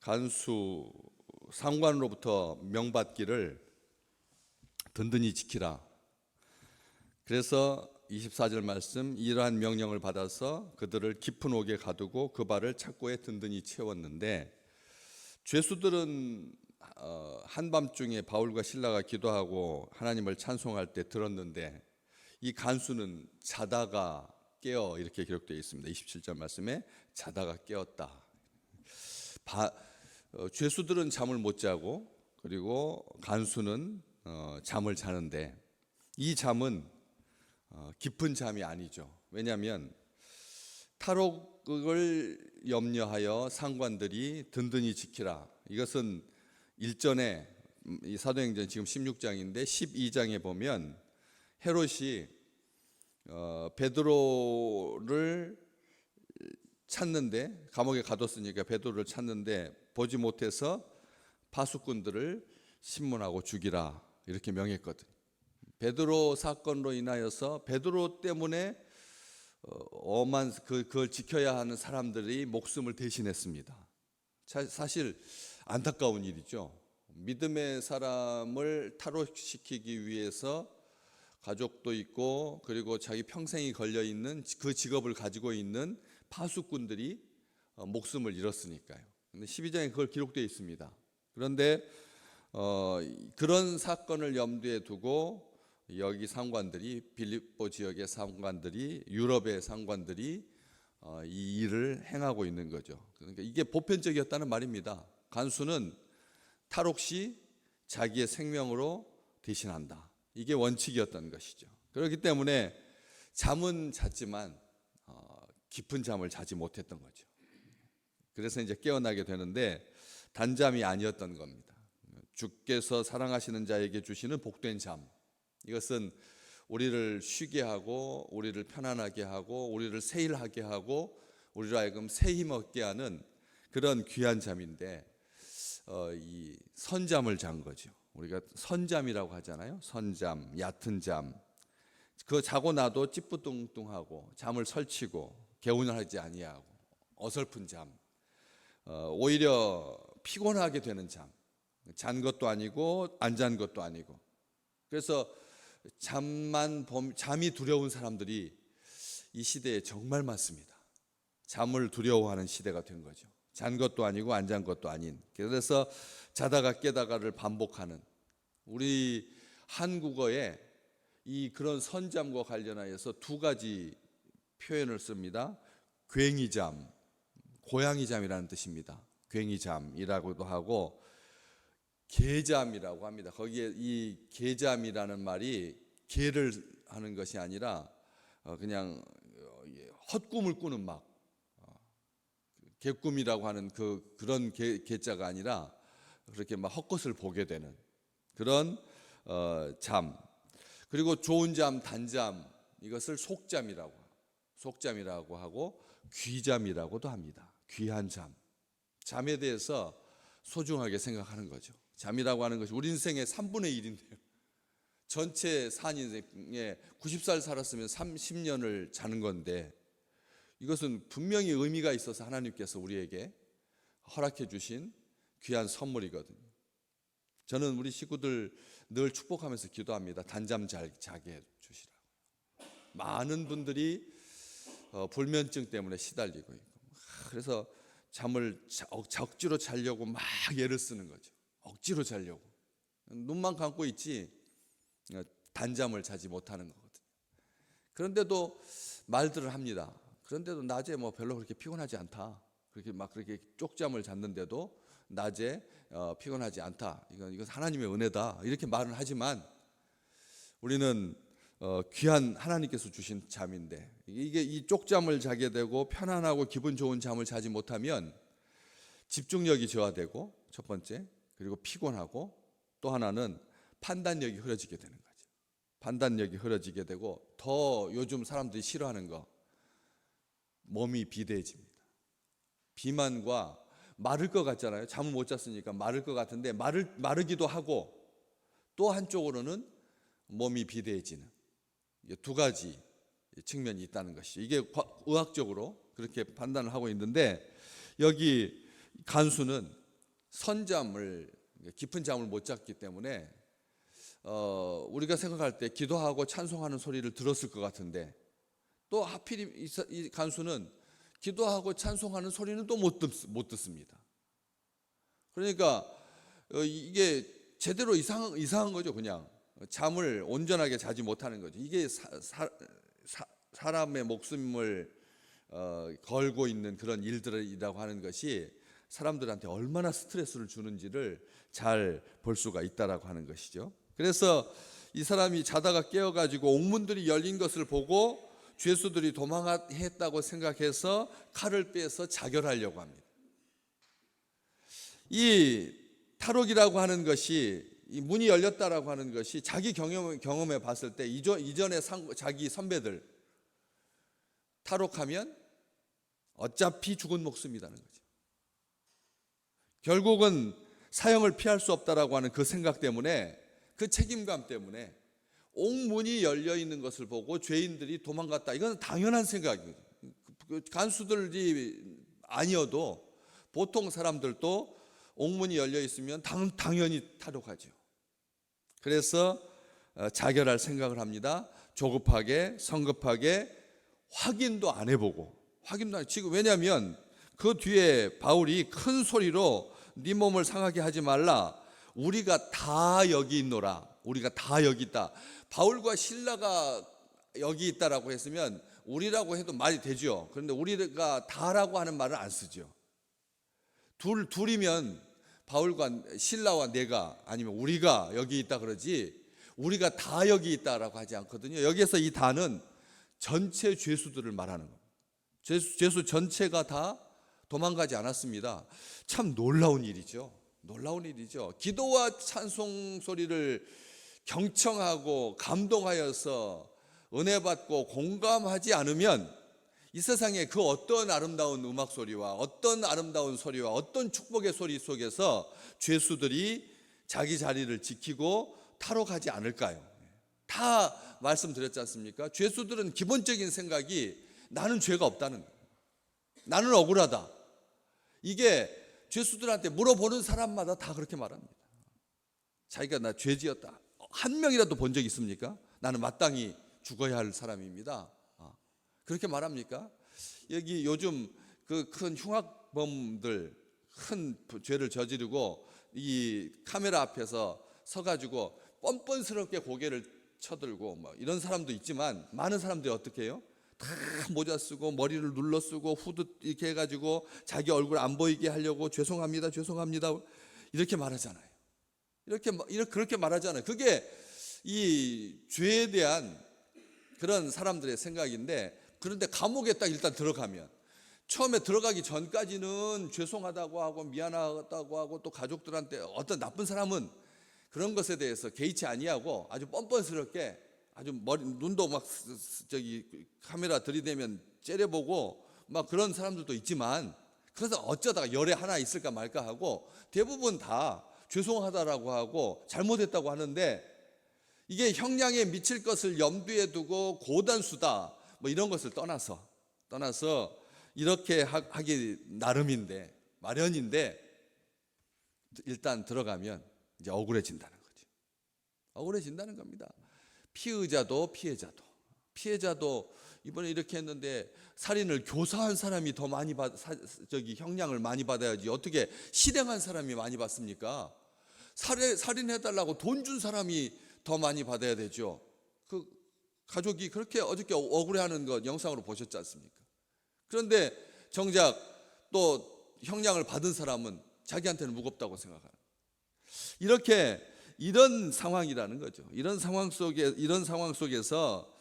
간수 상관으로부터 명받기를 든든히 지키라. 그래서 24절 말씀, 이러한 명령을 받아서 그들을 깊은 옥에 가두고 그 발을 착고에 든든히 채웠는데, 죄수들은 한밤중에 바울과 실라가 기도하고 하나님을 찬송할 때 들었는데, 이 간수는 자다가 깨어, 이렇게 기록되어 있습니다. 27절 말씀에 자다가 깨었다. 죄수들은 잠을 못 자고, 그리고 간수는 잠을 자는데, 이 잠은 깊은 잠이 아니죠. 왜냐하면 탈옥을 염려하여 상관들이 든든히 지키라. 이것은 일전에 이 사도행전 지금 16장인데 12장에 보면 헤롯이 베드로를 찾는데, 감옥에 가뒀으니까 베드로를 찾는데 보지 못해서 파수꾼들을 신문하고 죽이라, 이렇게 명했거든. 베드로 사건으로 인하여서 베드로 때문에 엄한 그걸 지켜야 하는 사람들이 목숨을 대신했습니다. 사실 안타까운 일이죠. 믿음의 사람을 탈옥시키기 위해서 가족도 있고, 그리고 자기 평생이 걸려 있는 그 직업을 가지고 있는 파수꾼들이 목숨을 잃었으니까요. 근데 12장에 그걸 기록되어 있습니다. 그런데 그런 사건을 염두에 두고 여기 상관들이, 빌립보 지역의 상관들이, 유럽의 상관들이 이 일을 행하고 있는 거죠. 그러니까 이게 보편적이었다는 말입니다. 간수는 탈옥 시 자기의 생명으로 대신한다. 이게 원칙이었던 것이죠. 그렇기 때문에 잠은 잤지만 깊은 잠을 자지 못했던 거죠. 그래서 이제 깨어나게 되는데 단잠이 아니었던 겁니다. 주께서 사랑하시는 자에게 주시는 복된 잠, 이것은 우리를 쉬게 하고, 우리를 편안하게 하고, 우리를 세일하게 하고, 우리로 하여금 새 힘 얻게 하는 그런 귀한 잠인데, 이 선잠을 잔 거죠. 우리가 선잠이라고 하잖아요. 선잠, 얕은 잠. 그거 자고 나도 찌뿌둥둥하고 잠을 설치고 개운하지 아니하고 어설픈 잠, 오히려 피곤하게 되는 잠. 잔 것도 아니고 안 잔 것도 아니고. 그래서 잠이 두려운 사람들이 이 시대에 정말 많습니다. 잠을 두려워하는 시대가 된 거죠. 잔 것도 아니고 안 잔 것도 아닌. 그래서 자다가 깨다가를 반복하는, 우리 한국어에 이 그런 선잠과 관련하여서 두 가지 표현을 씁니다. 괭이잠, 고양이잠이라는 뜻입니다. 괭이잠이라고도 하고 개잠이라고 합니다. 거기에 이 개잠이라는 말이 개를 하는 것이 아니라 그냥 헛꿈을 꾸는, 막 개꿈이라고 하는 그런 개자가 아니라 그렇게 막 헛것을 보게 되는 그런 잠. 그리고 좋은 잠, 단잠, 이것을 속잠이라고 하고 귀잠이라고도 합니다. 귀한 잠. 잠에 대해서 소중하게 생각하는 거죠. 잠이라고 하는 것이 우리 인생의 3분의 1인데요. 전체 산 인생에 90살 살았으면 30년을 자는 건데, 이것은 분명히 의미가 있어서 하나님께서 우리에게 허락해 주신 귀한 선물이거든요. 저는 우리 식구들 늘 축복하면서 기도합니다. 단잠 자게 해주시라고. 많은 분들이 불면증 때문에 시달리고 있고, 그래서 잠을 억지로 자려고 막 애를 쓰는 거죠. 억지로 자려고. 눈만 감고 있지 단잠을 자지 못하는 거거든요. 그런데도 말들을 합니다. 그런데도 낮에 뭐 별로 그렇게 피곤하지 않다. 그렇게 쪽잠을 잤는데도 낮에 피곤하지 않다. 이건 하나님의 은혜다. 이렇게 말은 하지만 우리는 귀한 하나님께서 주신 잠인데, 이게 이 쪽잠을 자게 되고 편안하고 기분 좋은 잠을 자지 못하면 집중력이 저하되고, 첫 번째, 그리고 피곤하고, 또 하나는 판단력이 흐려지게 되는 거죠. 판단력이 흐려지게 되고, 더 요즘 사람들이 싫어하는 거, 몸이 비대해집니다. 비만과 마를 것 같잖아요. 잠을 못 잤으니까 마를 것 같은데 마르기도 하고, 또 한쪽으로는 몸이 비대해지는 두 가지 측면이 있다는 것이죠. 이게 의학적으로 그렇게 판단을 하고 있는데, 여기 간수는 선잠을 깊은 잠을 못 잤기 때문에 우리가 생각할 때 기도하고 찬송하는 소리를 들었을 것 같은데 또 하필 이 간수는 기도하고 찬송하는 소리는 또 못 듣습니다. 그러니까 이게 제대로 이상한 거죠. 그냥 잠을 온전하게 자지 못하는 거죠. 이게 사람의 목숨을 걸고 있는 그런 일들이라고 하는 것이 사람들한테 얼마나 스트레스를 주는지를 잘 볼 수가 있다라고 하는 것이죠. 그래서 이 사람이 자다가 깨어가지고 옥문들이 열린 것을 보고 죄수들이 도망했다고 생각해서 칼을 빼서 자결하려고 합니다. 이 탈옥이라고 하는 것이, 이 문이 열렸다라고 하는 것이 자기 경험에 봤을 때 이전에 자기 선배들 탈옥하면 어차피 죽은 목숨이라는 거죠. 결국은 사형을 피할 수 없다라고 하는 그 생각 때문에, 그 책임감 때문에 옥문이 열려 있는 것을 보고 죄인들이 도망갔다. 이건 당연한 생각이에요. 간수들이 아니어도 보통 사람들도 옥문이 열려 있으면 당연히 탈옥하죠. 그래서 자결할 생각을 합니다. 조급하게, 성급하게, 확인도 안 해보고, 지금 왜냐하면 그 뒤에 바울이 큰 소리로 네 몸을 상하게 하지 말라. 우리가 다 여기 있노라. 우리가 다 여기 있다. 바울과 실라가 여기 있다라고 했으면 우리라고 해도 말이 되죠. 그런데 우리가 다라고 하는 말을 안 쓰죠. 둘이면 바울과 실라와 내가, 아니면 우리가 여기 있다 그러지, 우리가 다 여기 있다라고 하지 않거든요. 여기에서 이 다는 전체 죄수들을 말하는 거예요. 죄수 전체가 다 도망가지 않았습니다. 참 놀라운 일이죠. 놀라운 일이죠. 기도와 찬송 소리를 경청하고 감동하여서 은혜 받고 공감하지 않으면 이 세상에 그 어떤 아름다운 음악 소리와 어떤 아름다운 소리와 어떤 축복의 소리 속에서 죄수들이 자기 자리를 지키고 탈옥하지 않을까요? 다 말씀드렸지 않습니까? 죄수들은 기본적인 생각이 나는 죄가 없다는 거예요. 나는 억울하다. 이게 죄수들한테 물어보는 사람마다 다 그렇게 말합니다. 자기가 나 죄 지었다. 한 명이라도 본 적 있습니까? 나는 마땅히 죽어야 할 사람입니다. 그렇게 말합니까? 여기 요즘 그 큰 흉악범들, 큰 죄를 저지르고 이 카메라 앞에서 서가지고 뻔뻔스럽게 고개를 쳐들고 뭐 이런 사람도 있지만, 많은 사람들이 어떻게 해요? 다 모자 쓰고 머리를 눌러 쓰고 후드 이렇게 해가지고 자기 얼굴 안 보이게 하려고 죄송합니다, 죄송합니다 이렇게 말하잖아요. 그렇게 말하잖아요. 그게 이 죄에 대한 그런 사람들의 생각인데, 그런데 감옥에 딱 일단 들어가면, 처음에 들어가기 전까지는 죄송하다고 하고 미안하다고 하고 또 가족들한테, 어떤 나쁜 사람은 그런 것에 대해서 개의치 아니하고 아주 뻔뻔스럽게, 아주 눈도 막 카메라 들이대면 째려보고 막 그런 사람들도 있지만, 그래서 어쩌다가 열에 하나 있을까 말까 하고 대부분 다 죄송하다라고 하고 잘못했다고 하는데, 이게 형량에 미칠 것을 염두에 두고 고단수다 뭐 이런 것을 떠나서 이렇게 하기 나름인데, 마련인데, 일단 들어가면 이제 억울해진다는 거죠. 억울해진다는 겁니다. 피의자도 피해자도 이번에 이렇게 했는데 살인을 교사한 사람이 더 많이 형량을 많이 받아야지, 어떻게 실행한 사람이 많이 받습니까? 살인해달라고 돈 준 사람이 더 많이 받아야 되죠. 그 가족이 그렇게 어저께 억울해하는 것 영상으로 보셨지 않습니까? 그런데 정작 또 형량을 받은 사람은 자기한테는 무겁다고 생각하는, 이런 상황이라는 거죠. 이런 상황 속에서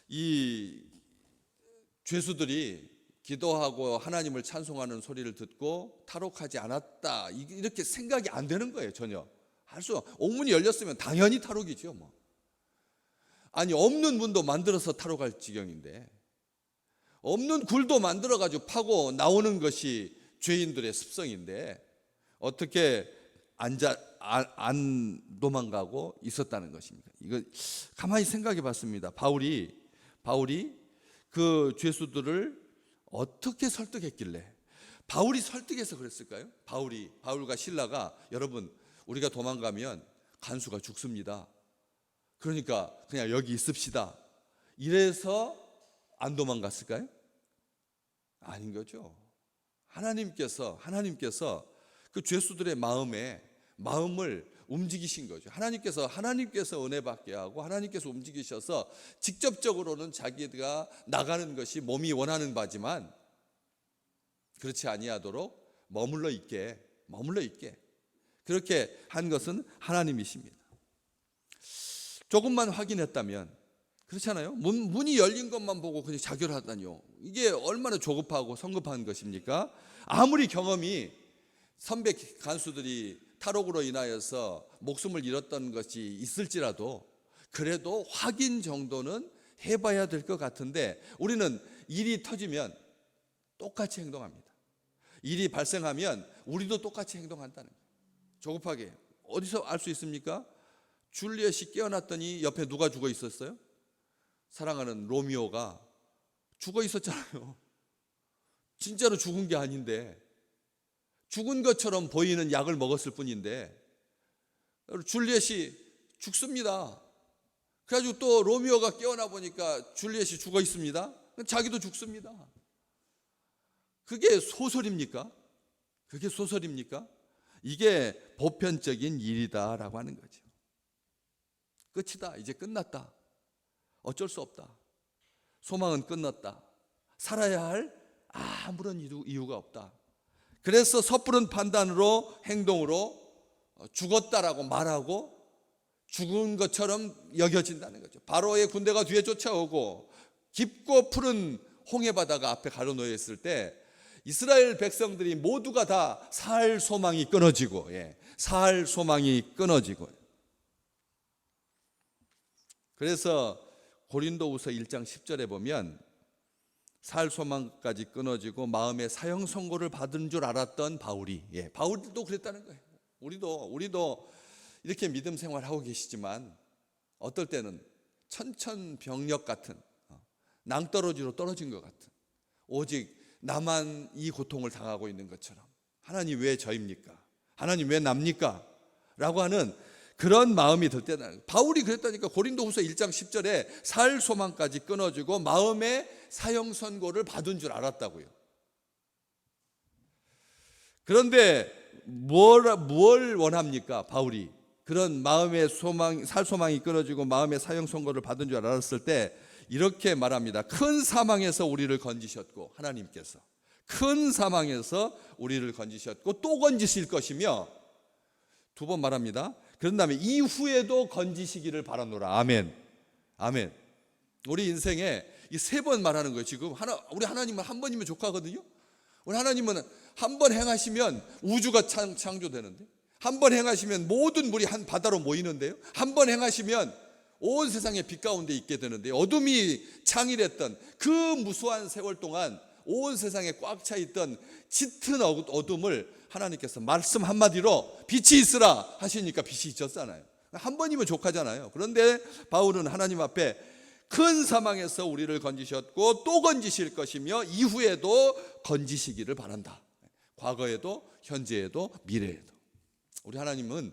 이 죄수들이 기도하고 하나님을 찬송하는 소리를 듣고 탈옥하지 않았다, 이렇게 생각이 안 되는 거예요. 전혀 옥문이 열렸으면 당연히 탈옥이죠. 뭐 아니, 없는 문도 만들어서 탈옥할 지경인데, 없는 굴도 만들어 가지고 파고 나오는 것이 죄인들의 습성인데 어떻게 안 도망가고 있었다는 것입니다. 이거 가만히 생각해 봤습니다. 바울이 그 죄수들을 어떻게 설득했길래, 바울이 설득해서 그랬을까요? 바울과 실라가 여러분 우리가 도망가면 간수가 죽습니다. 그러니까 그냥 여기 있읍시다. 이래서 안 도망갔을까요? 아닌 거죠. 하나님께서 그 죄수들의 마음을 움직이신 거죠. 하나님께서 은혜 받게 하고 하나님께서 움직이셔서 직접적으로는 자기가 나가는 것이 몸이 원하는 바지만 그렇지 아니하도록 머물러 있게 그렇게 한 것은 하나님이십니다. 조금만 확인했다면 그렇잖아요. 문이 열린 것만 보고 그냥 자결하다니요. 이게 얼마나 조급하고 성급한 것입니까? 아무리 경험이 선배 간수들이 탈옥으로 인하여서 목숨을 잃었던 것이 있을지라도 그래도 확인 정도는 해봐야 될 것 같은데 우리는 일이 터지면 똑같이 행동합니다. 일이 발생하면 우리도 똑같이 행동한다는 거예요. 조급하게. 어디서 알 수 있습니까? 줄리엣이 깨어났더니 옆에 누가 죽어 있었어요? 사랑하는 로미오가 죽어 있었잖아요. 진짜로 죽은 게 아닌데 죽은 것처럼 보이는 약을 먹었을 뿐인데 줄리엣이 죽습니다. 그래가지고 또 로미오가 깨어나 보니까 줄리엣이 죽어 있습니다. 자기도 죽습니다. 그게 소설입니까? 이게 보편적인 일이다라고 하는 거죠. 끝이다. 이제 끝났다. 어쩔 수 없다. 소망은 끝났다. 살아야 할 아무런 이유가 없다. 그래서 섣부른 판단으로 행동으로 죽었다라고 말하고 죽은 것처럼 여겨진다는 거죠. 바로의 군대가 뒤에 쫓아오고 깊고 푸른 홍해 바다가 앞에 가로놓여 있을 때 이스라엘 백성들이 모두가 다 살 소망이 끊어지고 그래서 고린도후서 1장 10절에 보면 살 소망까지 끊어지고 마음의 사형 선고를 받은 줄 알았던 바울도 그랬다는 거예요. 우리도 이렇게 믿음 생활하고 계시지만 어떨 때는 천천병력 같은 낭떠러지로 떨어진 것 같은 오직 나만 이 고통을 당하고 있는 것처럼 하나님 왜 저입니까? 하나님 왜 납니까? 라고 하는 그런 마음이 들 때는 바울이 그랬다니까. 고린도후서 1장 10절에 살 소망까지 끊어지고 마음의 사형 선고를 받은 줄 알았다고요. 그런데 뭘 원합니까? 바울이 그런 마음의 살 소망이 끊어지고 마음의 사형 선고를 받은 줄 알았을 때 이렇게 말합니다. 큰 사망에서 우리를 건지셨고 하나님께서 큰 사망에서 우리를 건지셨고 또 건지실 것이며 두 번 말합니다. 그런 다음에 이후에도 건지시기를 바라노라. 아멘. 우리 인생에 이 세 번 말하는 거예요. 지금 우리 하나님은 한 번이면 족하거든요. 우리 하나님은 한 번 행하시면 우주가 창조되는데, 한 번 행하시면 모든 물이 한 바다로 모이는데요, 한 번 행하시면 온 세상에 빛 가운데 있게 되는데, 어둠이 창일했던 그 무수한 세월 동안 온 세상에 꽉 차 있던 짙은 어둠을 하나님께서 말씀 한마디로 빛이 있으라 하시니까 빛이 있었잖아요. 한 번이면 족하잖아요. 그런데 바울은 하나님 앞에 큰 사망에서 우리를 건지셨고 또 건지실 것이며 이후에도 건지시기를 바란다. 과거에도 현재에도 미래에도. 우리 하나님은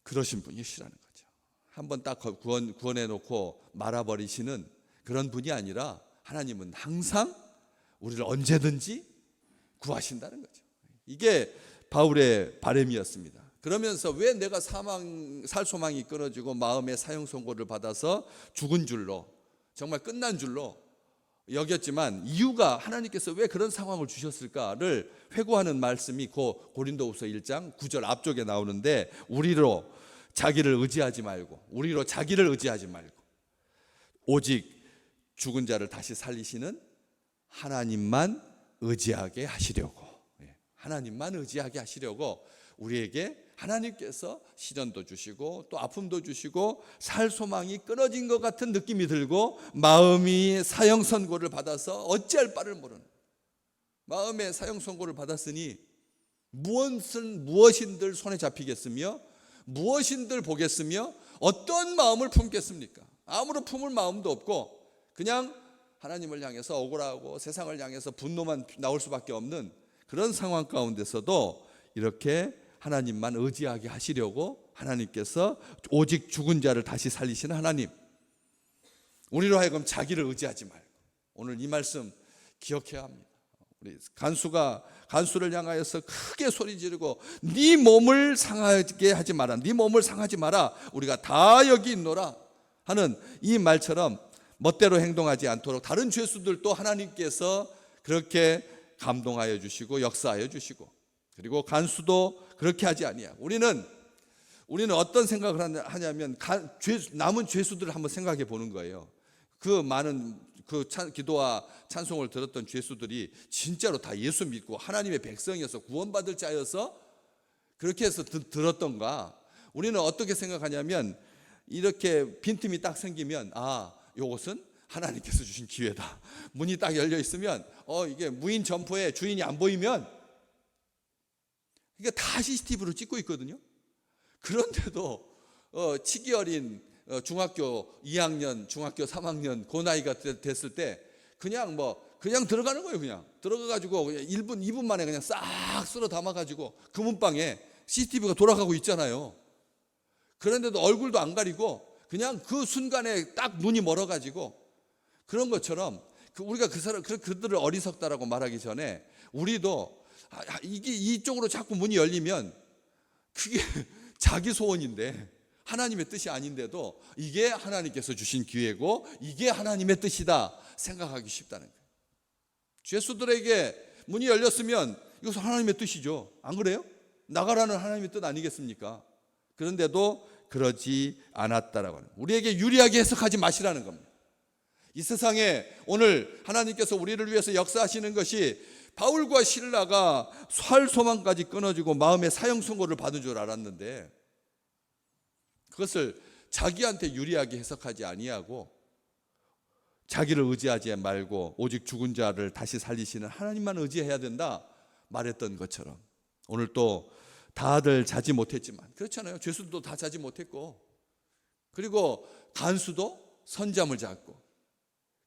그러신 분이시라는 거죠. 한번 딱 구원해 놓고 말아버리시는 그런 분이 아니라 하나님은 항상 우리를 언제든지 구하신다는 거죠. 이게 바울의 바람이었습니다. 그러면서 왜 내가 살 소망이 끊어지고 마음의 사형 선고를 받아서 죽은 줄로, 정말 끝난 줄로 여겼지만 이유가 하나님께서 왜 그런 상황을 주셨을까를 회고하는 말씀이 고린도후서 1장 9절 앞쪽에 나오는데, 우리로 자기를 의지하지 말고 오직 죽은 자를 다시 살리시는 하나님만 의지하게 하시려고, 우리에게 하나님께서 시련도 주시고 또 아픔도 주시고 살 소망이 끊어진 것 같은 느낌이 들고 마음이 사형 선고를 받아서 어찌할 바를 모르는, 마음의 사형 선고를 받았으니 무엇인들 손에 잡히겠으며 무엇인들 보겠으며 어떤 마음을 품겠습니까? 아무런 품을 마음도 없고 그냥 하나님을 향해서 억울하고 세상을 향해서 분노만 나올 수밖에 없는 그런 상황 가운데서도 이렇게 하나님만 의지하게 하시려고 하나님께서 오직 죽은 자를 다시 살리시는 하나님, 우리로 하여금 자기를 의지하지 말고 오늘 이 말씀 기억해야 합니다. 우리 간수를 향하여서 크게 소리 지르고 네 몸을 상하게 하지 마라, 네 몸을 상하지 마라, 우리가 다 여기 있노라 하는 이 말처럼 멋대로 행동하지 않도록 다른 죄수들도 하나님께서 그렇게 감동하여 주시고 역사하여 주시고, 그리고 간수도 그렇게 하지 아니하고 우리는 어떤 생각을 하냐면 남은 죄수들을 한번 생각해 보는 거예요. 그 많은 기도와 찬송을 들었던 죄수들이 진짜로 다 예수 믿고 하나님의 백성이어서 구원받을 자여서 그렇게 해서 들었던가, 우리는 어떻게 생각하냐면 이렇게 빈틈이 딱 생기면 이것은 하나님께서 주신 기회다. 문이 딱 열려 있으면 이게 무인 점포에 주인이 안 보이면 이게 다 CCTV로 찍고 있거든요. 그런데도 치기 어린 중학교 2학년, 중학교 3학년 그 나이가 됐을 때 그냥 들어가는 거예요. 그냥 들어가가지고 1분, 2분 만에 그냥 싹 쓸어 담아가지고 그 문방에 CCTV가 돌아가고 있잖아요. 그런데도 얼굴도 안 가리고 그냥 그 순간에 딱 눈이 멀어가지고, 그런 것처럼 우리가 그들을 어리석다라고 말하기 전에 우리도 이게 이쪽으로 자꾸 문이 열리면 그게 자기 소원인데 하나님의 뜻이 아닌데도 이게 하나님께서 주신 기회고 이게 하나님의 뜻이다 생각하기 쉽다는 거예요. 죄수들에게 문이 열렸으면 이것은 하나님의 뜻이죠. 안 그래요? 나가라는 하나님의 뜻 아니겠습니까? 그런데도 그러지 않았다라고 하는, 우리에게 유리하게 해석하지 마시라는 겁니다. 이 세상에 오늘 하나님께서 우리를 위해서 역사하시는 것이 바울과 실라가 살 소망까지 끊어지고 마음의 사형 선고를 받은 줄 알았는데 그것을 자기한테 유리하게 해석하지 아니하고 자기를 의지하지 말고 오직 죽은 자를 다시 살리시는 하나님만 의지해야 된다 말했던 것처럼, 오늘 또 다들 자지 못했지만, 그렇잖아요. 죄수도 다 자지 못했고, 그리고 간수도 선잠을 잤고,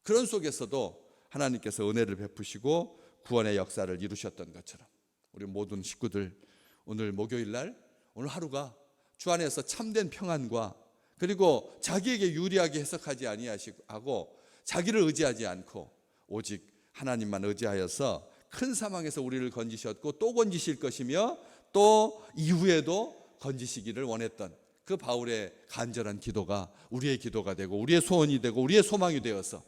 그런 속에서도 하나님께서 은혜를 베푸시고 구원의 역사를 이루셨던 것처럼 우리 모든 식구들 오늘 목요일 날 오늘 하루가 주 안에서 참된 평안과, 그리고 자기에게 유리하게 해석하지 아니하고 자기를 의지하지 않고 오직 하나님만 의지하여서 큰 사망에서 우리를 건지셨고 또 건지실 것이며 또 이후에도 건지시기를 원했던 그 바울의 간절한 기도가 우리의 기도가 되고 우리의 소원이 되고 우리의 소망이 되어서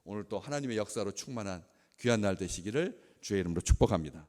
오늘 또 하나님의 역사로 충만한 귀한 날 되시기를 주의 이름으로 축복합니다.